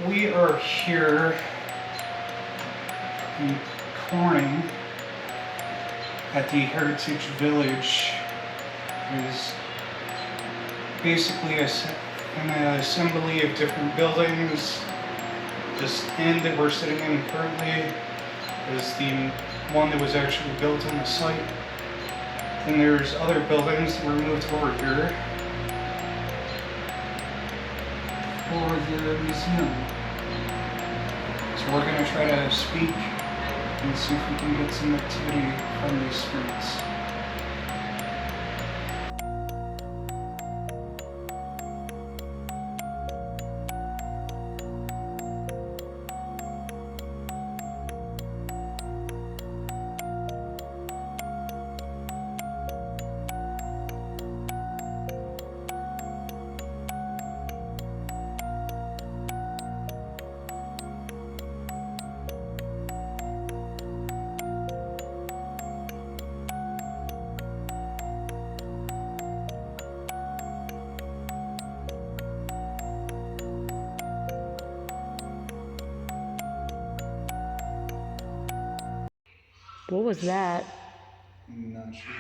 We are here in Corning at the Heritage Village. It is basically an assembly of different buildings. This end that we're sitting in currently is the one that was actually built on the site. Then there's other buildings that were moved over here for the museum. So we're going to try to speak and see if we can get some activity from these streets. What was that? I'm not sure.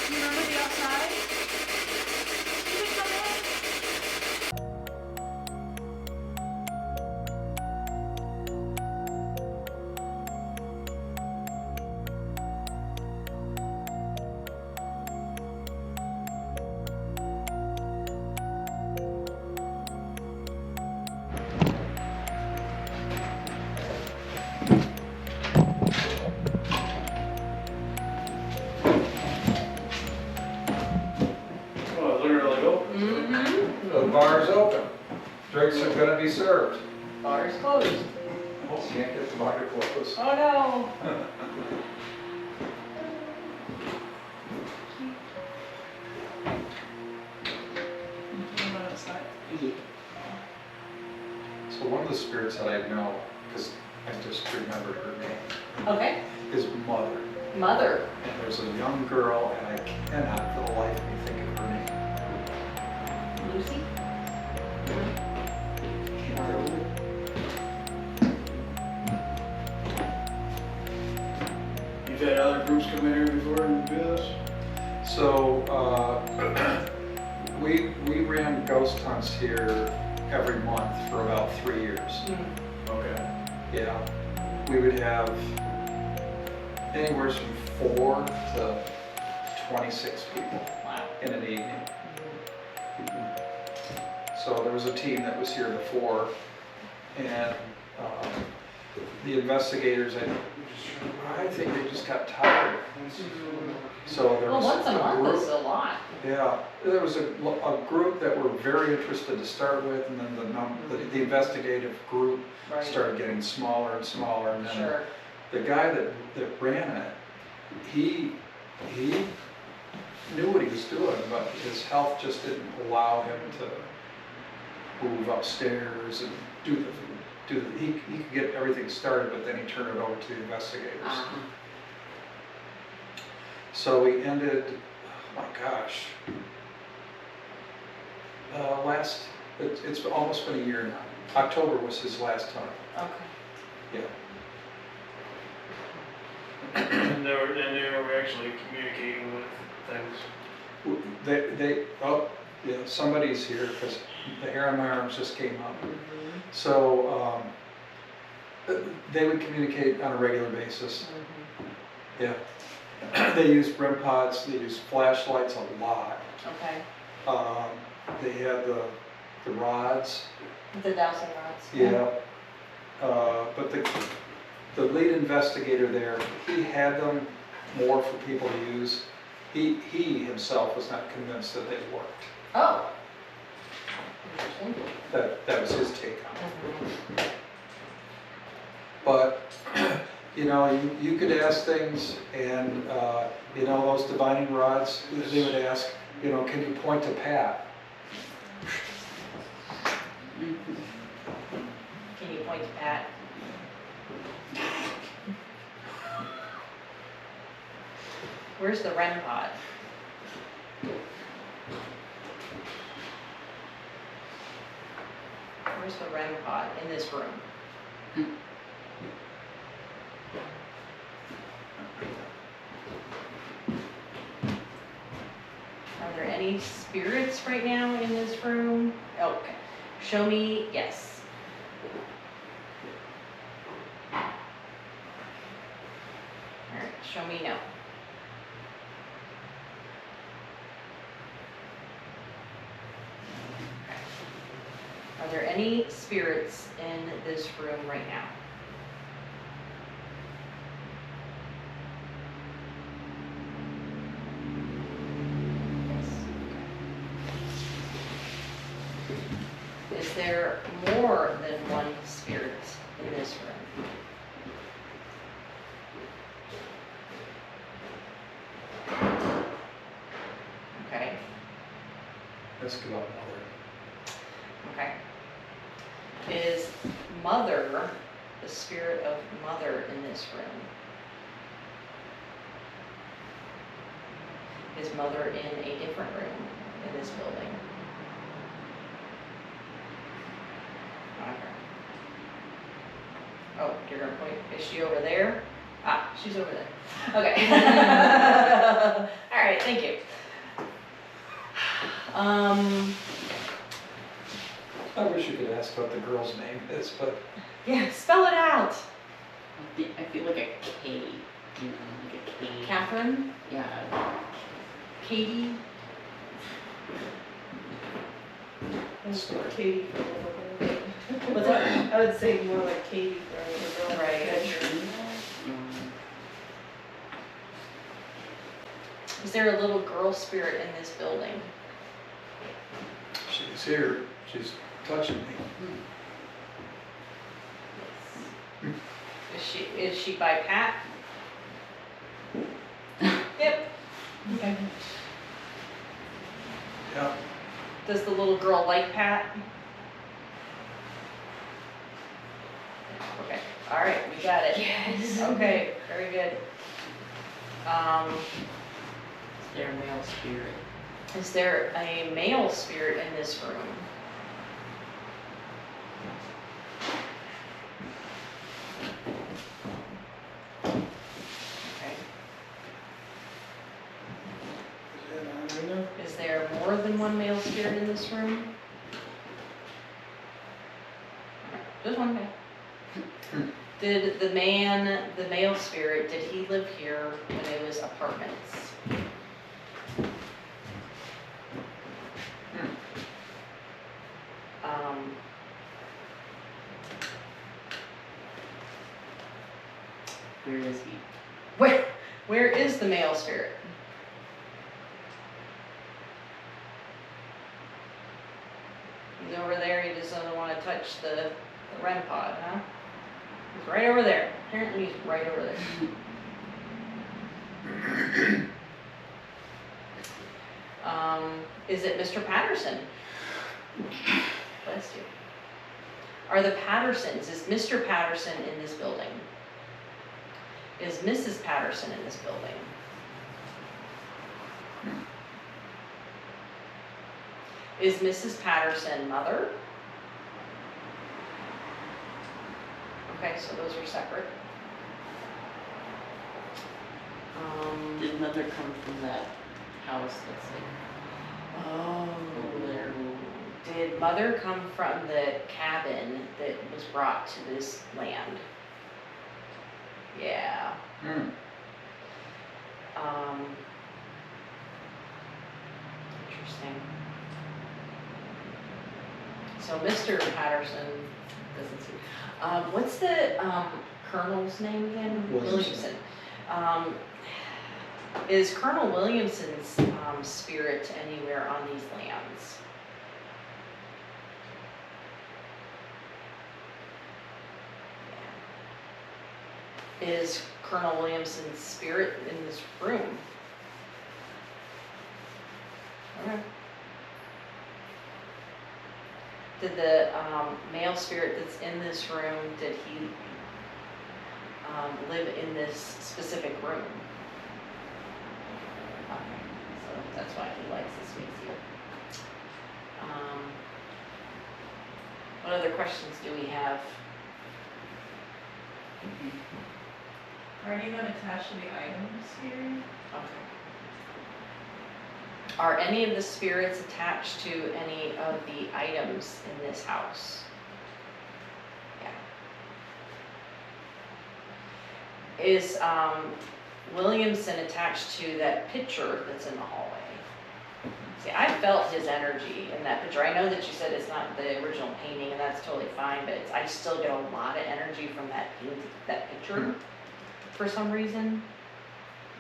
Do you remember the outside? You can come in. Oh, literally open. Mm-hmm. The bar's open. Drinks are gonna be served. Bar's closed. Can't get the bar closed. Oh no. So one of the spirits that I know, because I just remembered her name, Okay. is Mother. Mother. And there's a young girl, and I cannot for the life of me think of her name. Lucy. You've had other groups come in here before and do this? So, we ran ghost hunts here every month for about 3 years. Okay. Yeah, we would have anywhere from 4 to 26 people Wow. in an evening. So there was a team that was here before, and the investigators, I think they just got tired. So there Well, was once a month group, is a lot. yeah, there was a group that were very interested to start with, and then the investigative group Right. started getting smaller and smaller, and then Sure. the guy that ran it, he knew what he was doing, but his health just didn't allow him to move upstairs and he could get everything started, but then he turned it over to the investigators. Uh-huh. So we ended, oh my gosh, it's almost been a year now. October was his last time. Okay. Yeah. And they were actually communicating with things. Oh, yeah, somebody's here because the hair on my arms just came up. Mm-hmm. So they would communicate on a regular basis. Mm-hmm. Yeah. They used REM pods, they used flashlights a lot. Okay. They had the rods. The dowsing rods. Yeah. But the lead investigator there, he had them more for people to use. He himself was not convinced that they worked. Oh. Interesting. That was his take on it. Mhm. But, you know, you could ask things, and, you know, those divining rods, they would ask, you know, can you point to Pat? Can you point point at. Where's the REM pod? Where's the REM pod in this room? Are there any spirits right now in this room? Okay. Show me yes. Alright, show me no. Are there any spirits in this room right now? Yes. Is there more than one spirit in this room? Okay. Ask about mother. Okay. Is mother, the spirit of mother in this room? Is mother in a different room in this building? Okay. Oh, you're gonna point, is she over there? Ah, she's over there. Okay. All right, thank you. I wish you could ask what the girl's name is, but Yeah, spell it out. I feel like a K, you know, like a K. Catherine, Yeah. Katie. Katie for a little bit. What's that? I would say more like Katie for a little girl. Right. Mm. Is there a little girl spirit in this building? she's here. She's touching me. Is she by Pat? Yep. Okay. Yeah. Does the little girl like Pat? Okay. All right, we got it. Yes. Okay, very good. Is there a male spirit? Is there a male spirit in this room? Okay. Is there more than one male spirit in this room? Just one guy. Did the male spirit, did he live here when it was apartments? Where is he? Where is the male spirit? He's over there, he just doesn't want to touch the REM pod, huh? He's right over there. Apparently he's right over there. Is it Mr. Patterson? Bless you. Are the Pattersons, is Mr. Patterson in this building? Is Mrs. Patterson in this building? Is Mrs. Patterson mother? Okay, so those are separate. Did mother come from that house that's like over there? Did mother come from the cabin that was brought to this land? Yeah. Interesting. So Mr. Patterson doesn't see. What's the Colonel's name again? Williamson. Is Colonel Williamson's spirit anywhere on these lands? Yeah. Is Colonel Williamson's spirit in this room? Okay. Did the male spirit that's in this room, did he live in this specific room? Okay, so that's why he likes the space here. What other questions do we have? Are any of them attached to the items here? Okay. Are any of the spirits attached to any of the items in this house? Yeah. Is Williamson attached to that picture that's in the hallway? See, I felt his energy in that picture. I know that you said it's not the original painting, and that's totally fine, but I still get a lot of energy from that picture for some reason.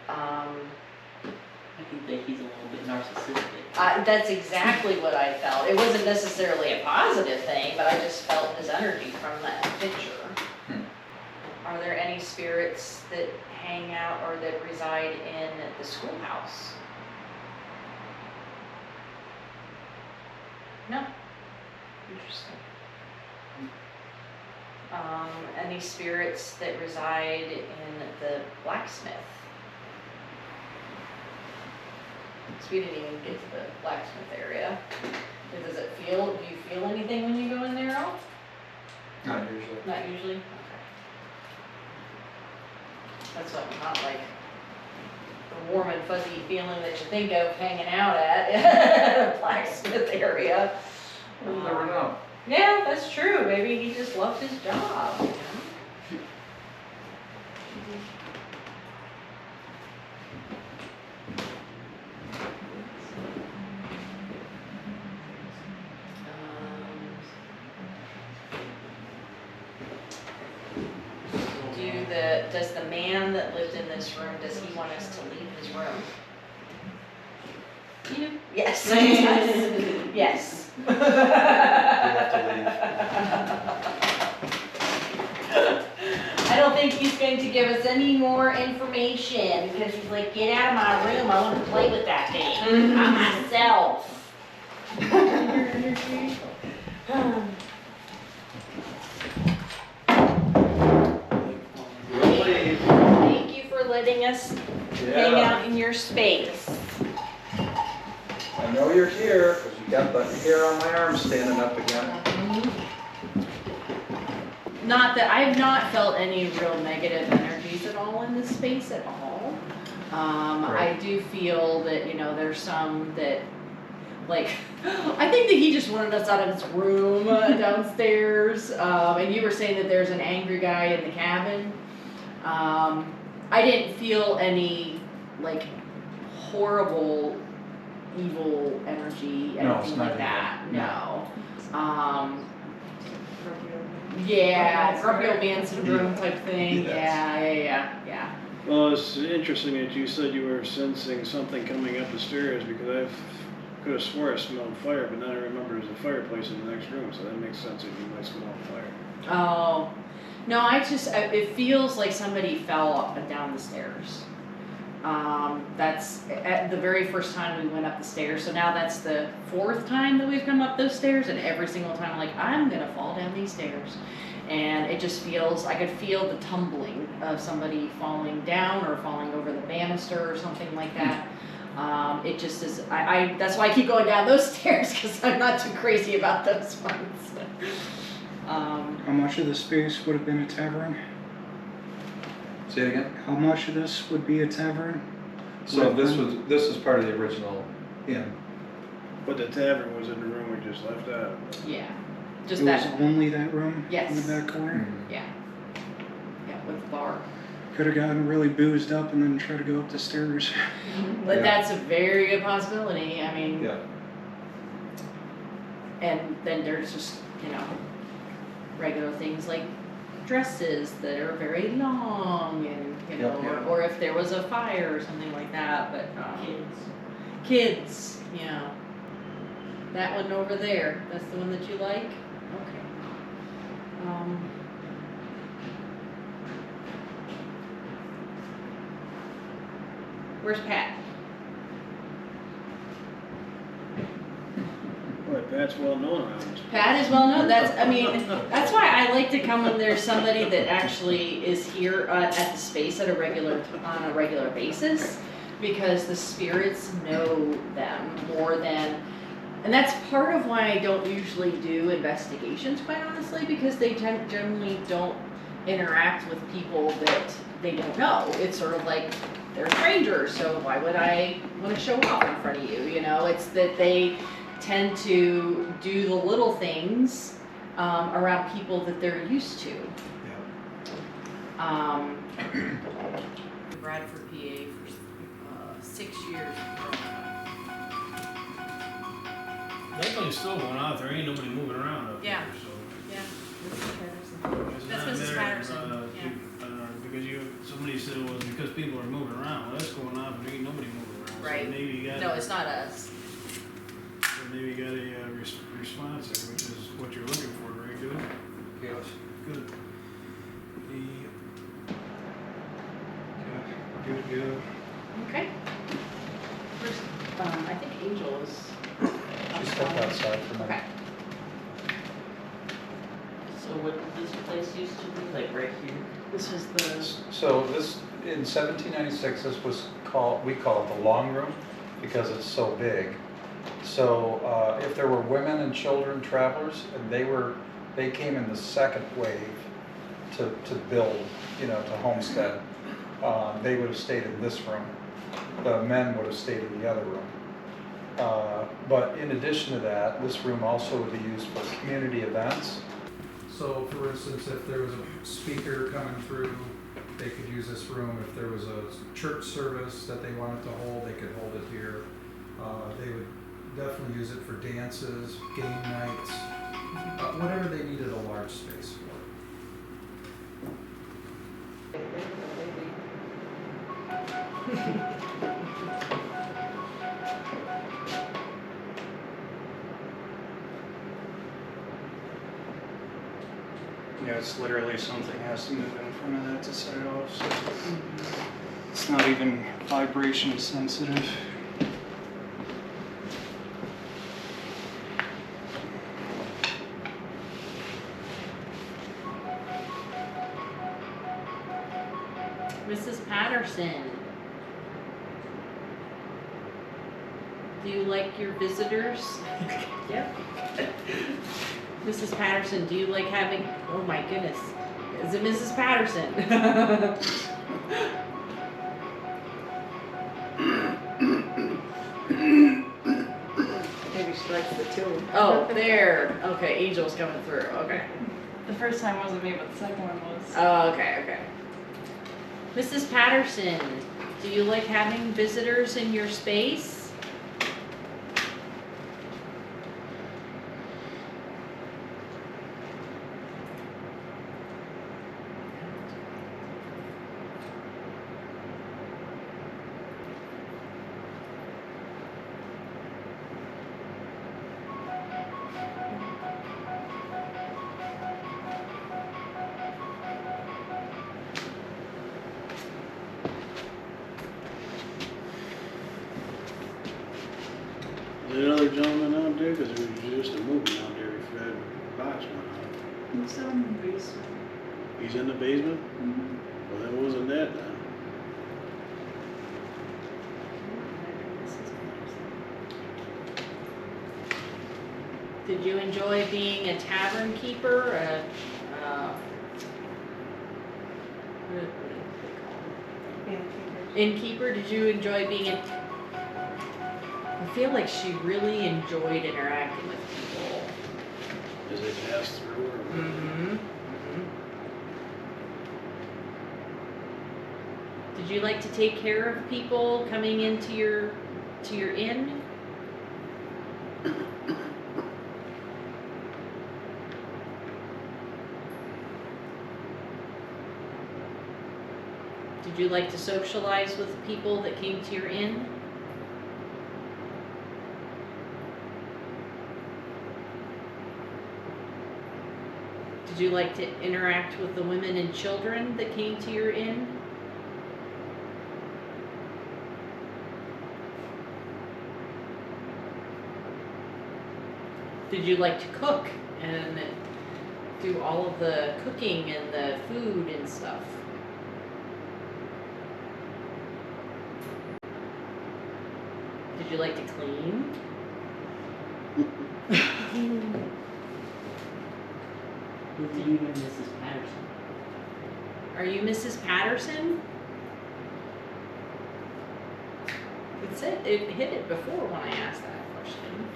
I think that he's a little bit narcissistic. That's exactly what I felt. It wasn't necessarily a positive thing, but I just felt his energy from that picture. Are there any spirits that hang out or that reside in the schoolhouse? No? Interesting. Any spirits that reside in the blacksmith? So we didn't even get to the blacksmith area. Do you feel anything when you go in there, Al? Not usually. Not usually? Okay. That's what, not like the warm and fuzzy feeling that you think of hanging out at a blacksmith area. We'll never know. Yeah, that's true. Maybe he just loved his job, you know? Does the man that lived in this room, does he want us to leave his room? Yeah. Yes, he does. Yes. We have I don't think he's going to give us any more information because he's like, get out of my room, I want to play with that thing. Not myself. Thank you for letting us hang out in your space. I know you're here, because you got the hair on my arm standing up again. Not that I've not felt any real negative energies at all in this space at all. I do feel that, you know, there's some that, like, I think that he just wanted us out of his room downstairs. And you were saying that there's an angry guy in the cabin. I didn't feel any, like, horrible, evil energy, No, anything it's not like that. evil. No. Yeah, grumpy old man syndrome type thing. Yes. Yeah. Well, it's interesting that you said you were sensing something coming up the stairs because I could have swore I smelled fire, but now I remember there's a fireplace in the next room, so that makes sense that you might smell fire. Oh, no, it feels like somebody fell down the stairs. That's at the very first time we went up the stairs. So now that's the 4th time that we've come up those stairs, and every single time I'm like, I'm gonna fall down these stairs. And it just feels, I could feel the tumbling of somebody falling down or falling over the banister or something like that. It just is, that's why I keep going down those stairs, because I'm not too crazy about those ones. How much of the space would have been a tavern? Say it again? How much of this would be a tavern? So this is part of the original inn. But the tavern was in the room we just left out. Yeah, just It was that, only that room Yes. in the back corner? yeah, with the bar. Could have gotten really boozed up and then tried to go up the stairs. But Yeah. that's a very good possibility, I mean, Yeah. and then there's just, you know, regular things like dresses that are very long and, you know, Yep. or if there was a fire or something like that, but, kids, you know. That one over there, that's the one that you like? Okay. Where's Pat? What? Pat's well known around this. Pat is well known. That's why I like to come when there's somebody that actually is here at the space on a regular basis, because the spirits know them more than, and that's part of why I don't usually do investigations, quite honestly, because they generally don't interact with people that they don't know. It's sort of like they're strangers, so why would I want to show up in front of you? You know, it's that they tend to do the little things around people that they're used to. Bradford, PA for 6 years. That thing's still going on. There ain't nobody moving around up Yeah. there, so. Yeah, Mrs. Patterson. It's That's not Mrs. there, Patterson, yeah. Because somebody said it was because people are moving around. Well, that's going on, but there ain't nobody moving around. Right. So maybe you got. No, it's not us. So maybe you got a response there, which is what you're looking for, right? Good. Yes. Good. Good. Okay. Where's, I think Angel is. She stepped outside for a minute. Okay. So what this place used to be, like right here? This was the. So this, in 1796, this was we call it the long room because it's so big. So if there were women and children travelers, and they came in the second wave to build, to homestead, they would have stayed in this room. The men would have stayed in the other room. But in addition to that, this room also would be used for community events. So for instance, if there was a speaker coming through, they could use this room. If there was a church service that they wanted to hold, they could hold it here. They would definitely use it for dances, game nights, whatever they needed a large space for. Yeah, it's literally something has to move in front of that to set it off, so it's not even vibration sensitive. Mrs. Patterson. Do you like your visitors? Yep. Mrs. Patterson, do you like having, oh my goodness. Is it Mrs. Patterson? Maybe she likes the tune. Oh, there. Okay, Angel's coming through. Okay. The first time wasn't me, but the second one was. Oh, okay. Mrs. Patterson, do you like having visitors in your space? Is there another gentleman out there? Because there was just a movement out there before that box went out. He's in the basement. He's in the basement? Mm-hmm. Well, that wasn't that then. Did you enjoy being a tavern keeper? What do they call it? Innkeeper? Did you enjoy being a... I feel like she really enjoyed interacting with people. As they passed through or whatever. Mm-hmm. Did you like to take care of people coming into your inn? Did you like to socialize with people that came to your inn? Did you like to interact with the women and children that came to your inn? Did you like to cook and do all of the cooking and the food and stuff? Did you like to clean? Who's you and Mrs. Patterson? Are you Mrs. Patterson? It hit it before when I asked that question.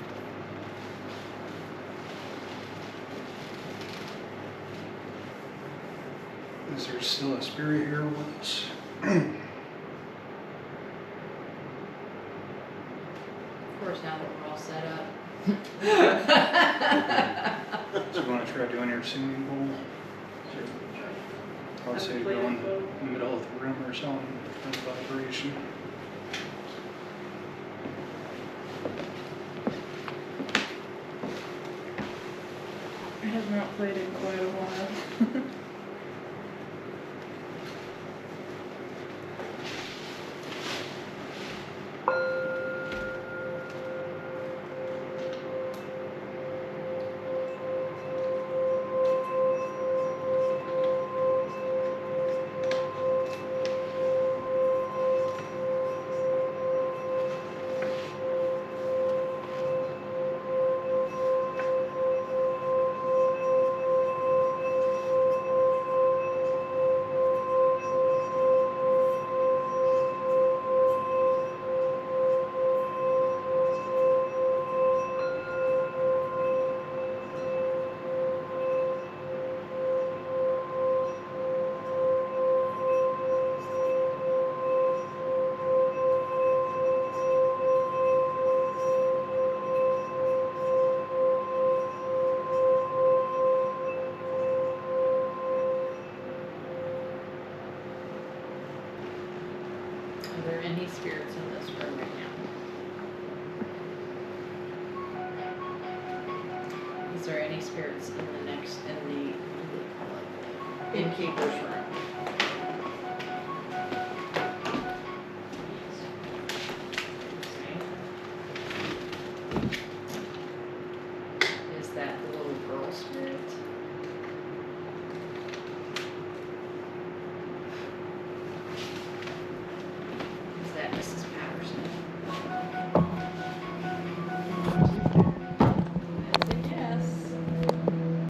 Is there still a spirit here with us? Of course, now that we're all set up. So you want to try doing your singing bowl? I would say go in the middle of the room or something for the vibration. I have not played in quite a while. Are there any spirits in this room right now? Is there any spirits in the next, what do they call it? Innkeeper's room?